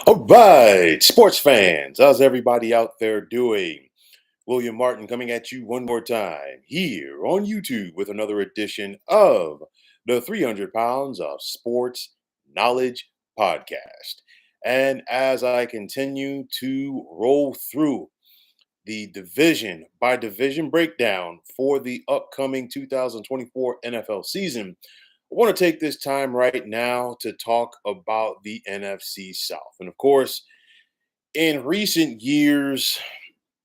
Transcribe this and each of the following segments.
All right, sports fans, how's everybody out there doing? William Martin coming at you one more time here on YouTube with another edition of the 300 Pounds of Sports Knowledge podcast. And as I continue to roll through the division by division breakdown for the upcoming 2024 NFL season, I want to take this time right now to talk about the NFC South. And of course, in recent years,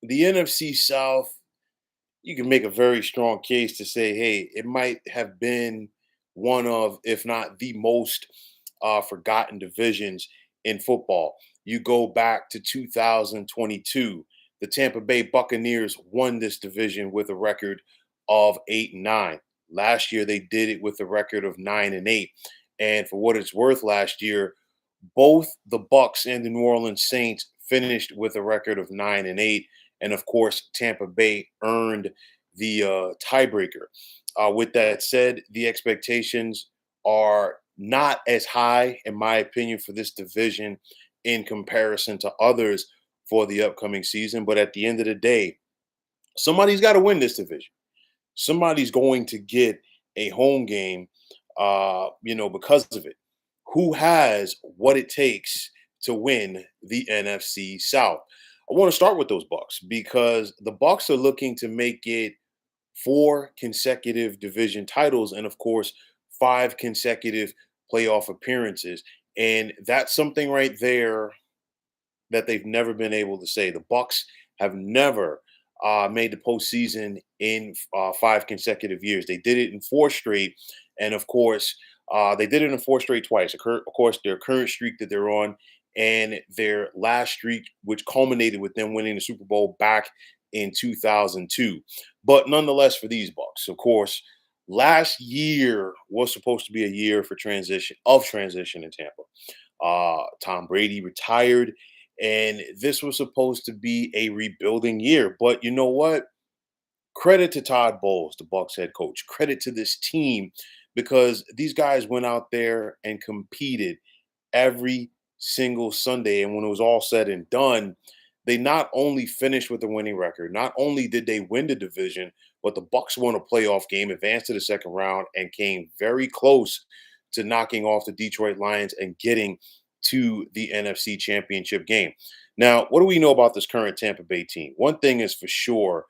the NFC South, you can make a very strong case to say, hey, it might have been one of, if not the most forgotten divisions in football. You go back to 2022, the Tampa Bay Buccaneers won this division with a record of 8-9. Last year, they did it with a record of 9-8. And for what it's worth, last year, both the Bucks and the New Orleans Saints finished with a record of 9-8, and of course, Tampa Bay earned the tiebreaker. With that said, the expectations are not as high, in my opinion, for this division in comparison to others for the upcoming season. But at the end of the day, somebody's got to win this division. Somebody's going to get a home game, because of it. Who has what it takes to win the NFC South? I want to start with those Bucks because the Bucks are looking to make it four consecutive division titles and of course five consecutive playoff appearances. And that's something right there that they've never been able to say. The Bucks have never made the postseason in five consecutive years. They did it in four straight, and of course, they did it in four straight twice. Of course, their current streak that they're on, and their last streak, which culminated with them winning the Super Bowl back in 2002. But nonetheless, for these Bucks, of course, last year was supposed to be a year for transition in Tampa. Tom Brady retired, and this was supposed to be a rebuilding year. But you know what? Credit to Todd Bowles, the Bucks head coach. Credit to this team because these guys went out there and competed every single Sunday. And when it was all said and done, they not only finished with a winning record, not only did they win the division, but the Bucks won a playoff game, advanced to the second round, and came very close to knocking off the Detroit Lions and getting to the NFC Championship game. Now, what do we know about this current Tampa Bay team? One thing is for sure,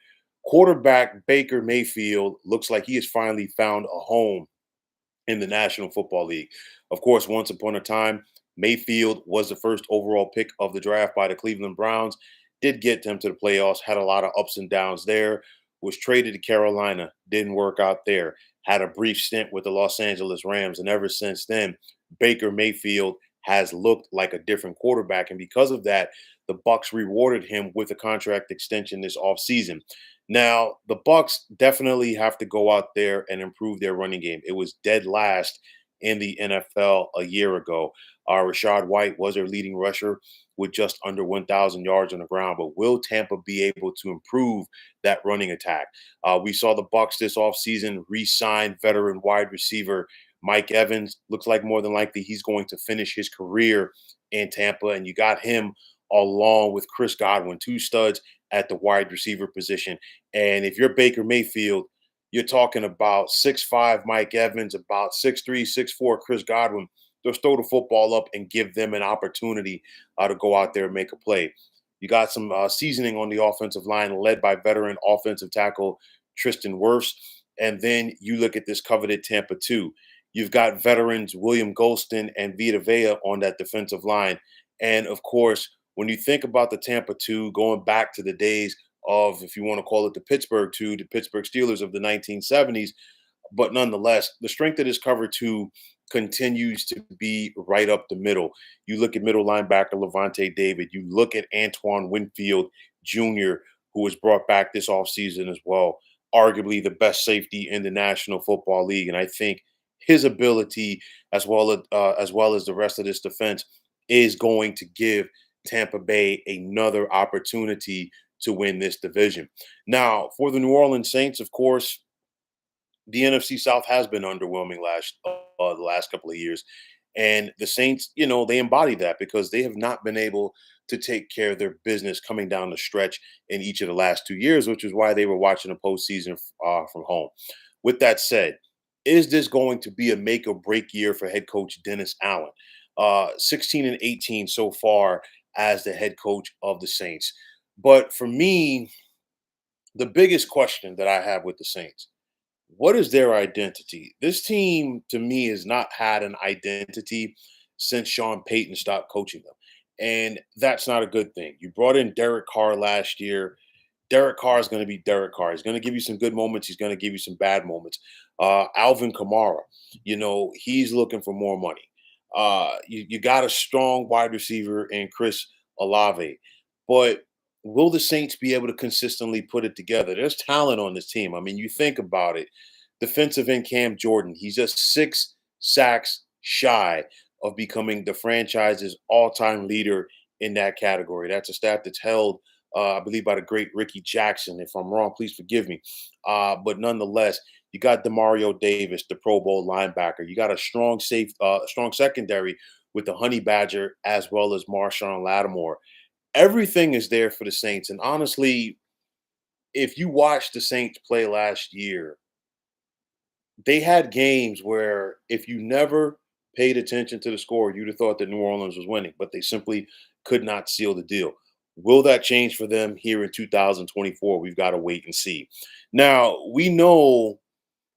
quarterback Baker Mayfield looks like he has finally found a home in the National Football League. Of course, once upon a time, Mayfield was the first overall pick of the draft by the Cleveland Browns, did get them to the playoffs, had a lot of ups and downs there, was traded to Carolina, didn't work out there, had a brief stint with the Los Angeles Rams, and ever since then, Baker Mayfield has looked like a different quarterback. And because of that, the Bucks rewarded him with a contract extension this offseason. Now, the Bucks definitely have to go out there and improve their running game. It was dead last in the NFL a year ago. Rashad White was their leading rusher with just under 1,000 yards on the ground. But will Tampa be able to improve that running attack? We saw the Bucks this offseason re-sign veteran wide receiver Mike Evans. Looks like more than likely he's going to finish his career in Tampa. And you got him along with Chris Godwin, two studs at the wide receiver position. And if you're Baker Mayfield, you're talking about 6'5" Mike Evans, about 6'3", 6'4" Chris Godwin. Just throw the football up and give them an opportunity to go out there and make a play. You got some seasoning on the offensive line led by veteran offensive tackle Tristan Wirfs. And then you look at this coveted Tampa 2. You've got veterans William Golston and Vita Vea on that defensive line. And of course, when you think about the Tampa 2 going back to the days of, if you want to call it the Pittsburgh 2, the Pittsburgh Steelers of the 1970s, but nonetheless, the strength of this cover 2 continues to be right up the middle. You look at middle linebacker Levante David. You look at Antoine Winfield Jr., who was brought back this offseason as well, arguably the best safety in the National Football League. And I think his ability, as well as the rest of this defense, is going to give Tampa Bay another opportunity to win this division. Now, for the New Orleans Saints, of course, the NFC South has been underwhelming the last couple of years. And the Saints, they embody that because they have not been able to take care of their business coming down the stretch in each of the last 2 years, which is why they were watching the postseason from home. With that said, is this going to be a make or break year for head coach Dennis Allen? 16 and 18 so far as the head coach of the Saints. But for me, the biggest question that I have with the Saints, what is their identity? This team, to me, has not had an identity since Sean Payton stopped coaching them. And that's not a good thing. You brought in Derek Carr last year. Derek Carr is going to be Derek Carr. He's going to give you some good moments. He's going to give you some bad moments. Alvin Kamara, he's looking for more money. You got a strong wide receiver in Chris Olave, but will the Saints be able to consistently put it together? There's talent on this team. I mean, you think about it. Defensive end Cam Jordan, he's just 6 sacks shy of becoming the franchise's all-time leader in that category. That's a stat that's held I believe by the great Ricky Jackson. If I'm wrong, please forgive me. But nonetheless, you got Demario Davis, the Pro Bowl linebacker. You got a strong secondary with the Honey Badger as well as Marshawn Lattimore. Everything is there for the Saints. And honestly, if you watched the Saints play last year, they had games where if you never paid attention to the score, you'd have thought that New Orleans was winning, but they simply could not seal the deal. Will that change for them here in 2024? We've got to wait and see. Now, we know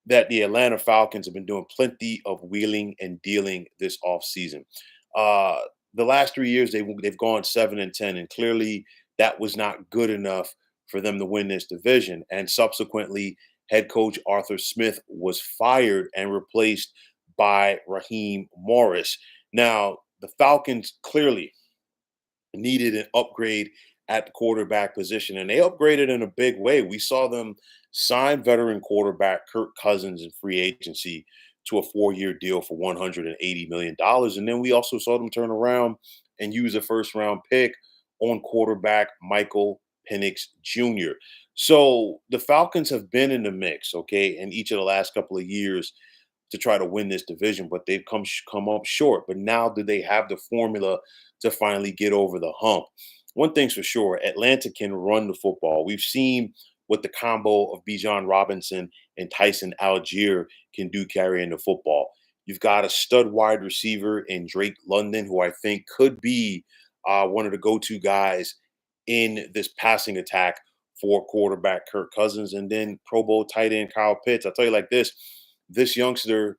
that the Atlanta Falcons have been doing plenty of wheeling and dealing this offseason. Uh, the last 3 years, they've gone 7-10, and clearly that was not good enough for them to win this division. And subsequently, head coach Arthur Smith was fired and replaced by Raheem Morris. Now, the Falcons clearly needed an upgrade at the quarterback position, and they upgraded in a big way. We saw them sign veteran quarterback Kirk Cousins in free agency to a 4-year deal for $180 million. And then we also saw them turn around and use a first round pick on quarterback Michael Penix Jr. So the Falcons have been in the mix, okay, in each of the last couple of years to try to win this division, but they've come up short. But now do they have the formula to finally get over the hump? One thing's for sure, Atlanta can run the football. We've seen what the combo of Bijan Robinson and Tyson Algier can do carrying the football. You've got a stud wide receiver in Drake London, who I think could be one of the go-to guys in this passing attack for quarterback Kirk Cousins, and then Pro Bowl tight end Kyle Pitts. I'll tell you like this youngster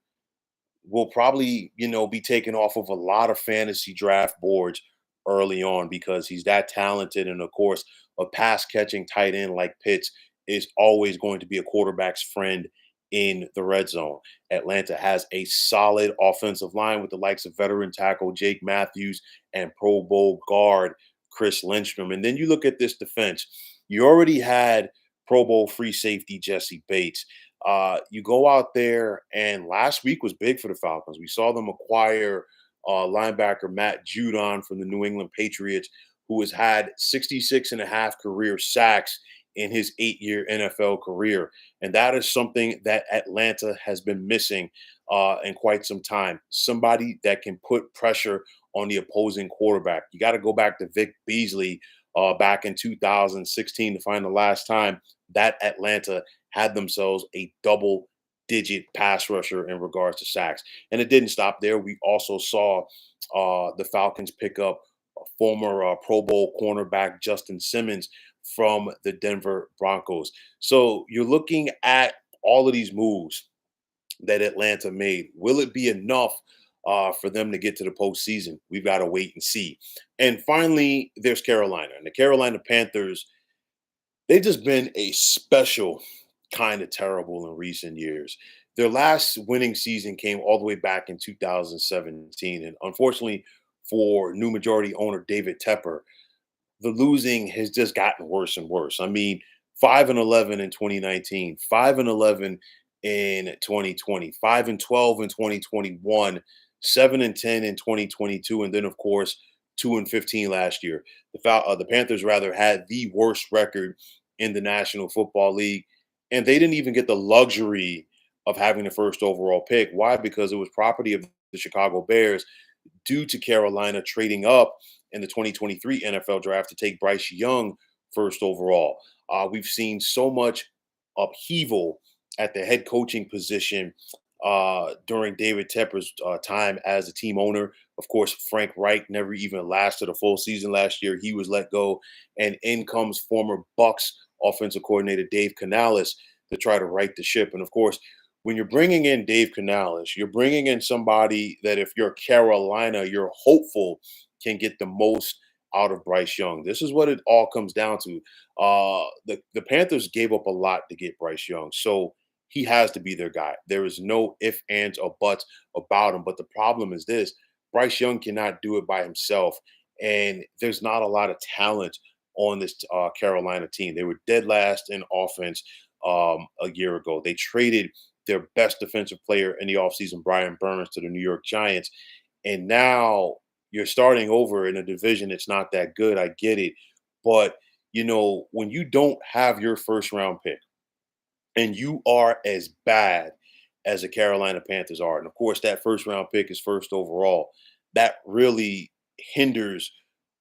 will probably, be taken off of a lot of fantasy draft boards early on because he's that talented. And of course, a pass catching tight end like Pitts is always going to be a quarterback's friend in the red zone. Atlanta has a solid offensive line with the likes of veteran tackle Jake Matthews and Pro Bowl guard Chris Lindstrom. And then you look at this defense. You already had Pro Bowl free safety Jesse Bates. You go out there, and last week was big for the Falcons. We saw them acquire linebacker Matt Judon from the New England Patriots, who has had 66 and a half career sacks in his 8-year NFL career. And that is something that Atlanta has been missing in quite some time. Somebody that can put pressure on the opposing quarterback. You got to go back to Vic Beasley back in 2016 to find the last time that Atlanta had themselves a double digit pass rusher in regards to sacks. And it didn't stop there. We also saw the Falcons pick up a former Pro Bowl cornerback Justin Simmons from the Denver Broncos. So you're looking at all of these moves that Atlanta made. Will it be enough for them to get to the postseason? We've got to wait and see. And finally, there's Carolina. And the Carolina Panthers, they've just been a special kind of terrible in recent years. Their last winning season came all the way back in 2017. And unfortunately for new majority owner David Tepper, the losing has just gotten worse and worse. I mean, 5-11 in 2019, 5-11 in 2020, 5-12 in 2021, 7-10 in 2022, and then of course 2-15 last year. The Panthers rather had the worst record in the National Football League, and they didn't even get the luxury of having the first overall pick. Why? Because it was property of the Chicago Bears due to Carolina trading up in the 2023 NFL draft to take Bryce Young first overall. We've seen so much upheaval at the head coaching position during David Tepper's time as a team owner. Of course, Frank Reich never even lasted a full season last year. He was let go, and in comes former Bucks offensive coordinator Dave Canales to try to right the ship. And of course, when you're bringing in Dave Canales, you're bringing in somebody that if you're Carolina, you're hopeful can get the most out of Bryce Young. This is what it all comes down to. The Panthers gave up a lot to get Bryce Young, so he has to be their guy. There is no ifs, ands, or buts about him. But the problem is this: Bryce Young cannot do it by himself, and there's not a lot of talent on this Carolina team. They were dead last in offense a year ago. They traded their best defensive player in the offseason, Brian Burns, to the New York Giants. And now you're starting over in a division that's not that good. I get it. But, when you don't have your first round pick and you are as bad as the Carolina Panthers are, and of course, that first round pick is first overall, that really hinders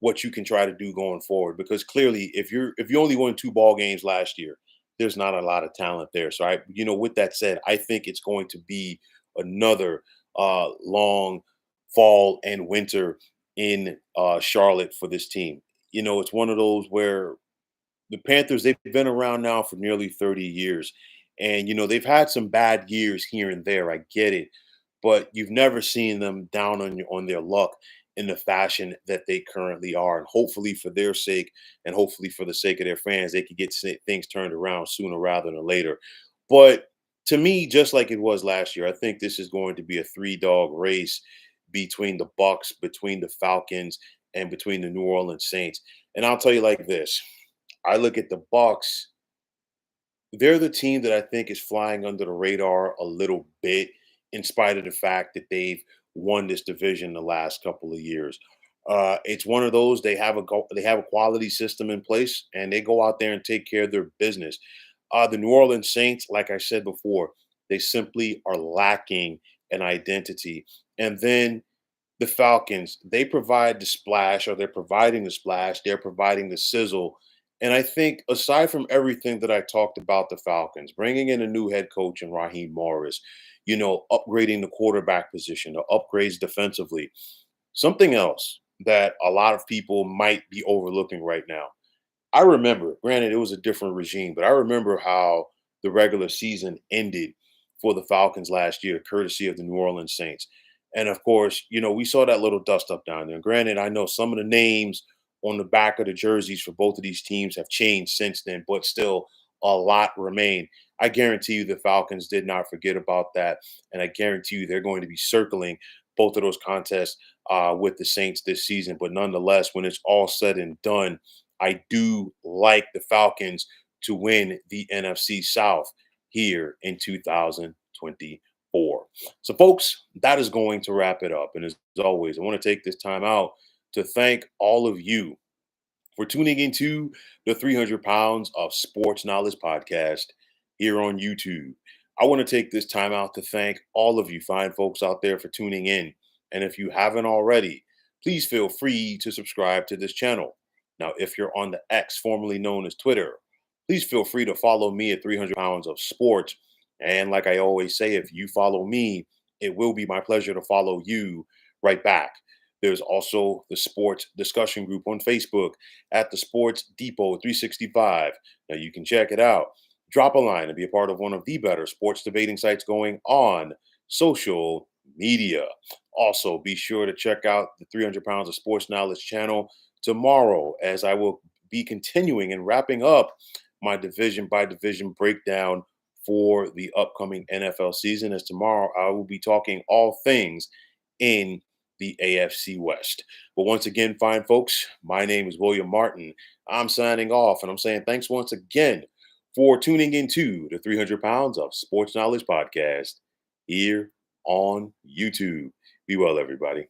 what you can try to do going forward. Because clearly, if you only won 2 ball games last year, there's not a lot of talent there. So with that said, I think it's going to be another long fall and winter in Charlotte for this team. It's one of those where the Panthers, they've been around now for nearly 30 years. And, they've had some bad years here and there. I get it. But you've never seen them down on their luck in the fashion that they currently are. And hopefully for their sake and hopefully for the sake of their fans, they could get things turned around sooner rather than later. But to me, just like it was last year, I think this is going to be a three-dog race between the Bucks, between the Falcons, and between the New Orleans Saints. And I'll tell you like this. I look at the Bucks, they're the team that I think is flying under the radar a little bit, in spite of the fact that they've won this division the last couple of years. It's one of those they have a quality system in place, and they go out there and take care of their business. The New Orleans Saints, like I said before, they simply are lacking an identity. And then the Falcons, they provide the splash, or they're providing the splash, they're providing the sizzle. And I think aside from everything that I talked about the Falcons, bringing in a new head coach in Raheem Morris, upgrading the quarterback position, the upgrades defensively, something else that a lot of people might be overlooking right now. I remember, granted, it was a different regime, but I remember how the regular season ended for the Falcons last year, courtesy of the New Orleans Saints. And of course, we saw that little dust up down there. And granted, I know some of the names on the back of the jerseys for both of these teams have changed since then, but still a lot remain. I guarantee you the Falcons did not forget about that. And I guarantee you they're going to be circling both of those contests with the Saints this season. But nonetheless, when it's all said and done, I do like the Falcons to win the NFC South here in 2024. So, folks, that is going to wrap it up. And as always, I want to take this time out to thank all of you for tuning into the 300 Pounds of Sports Knowledge podcast here on YouTube. I want to take this time out to thank all of you fine folks out there for tuning in. And if you haven't already, please feel free to subscribe to this channel. Now, if you're on the X, formerly known as Twitter, please feel free to follow me at 300 Pounds of Sports. And like I always say, if you follow me, it will be my pleasure to follow you right back. There's also the sports discussion group on Facebook at the Sports Depot 365. Now you can check it out. Drop a line and be a part of one of the better sports debating sites going on social media. Also, be sure to check out the 300 Pounds of Sports Knowledge channel tomorrow, as I will be continuing and wrapping up my division by division breakdown for the upcoming NFL season. As tomorrow I will be talking all things in the AFC West. But once again, fine folks, my name is William Martin. I'm signing off, and I'm saying thanks once again for tuning into the 300 Pounds of Sports Knowledge podcast here on YouTube. Be well, everybody.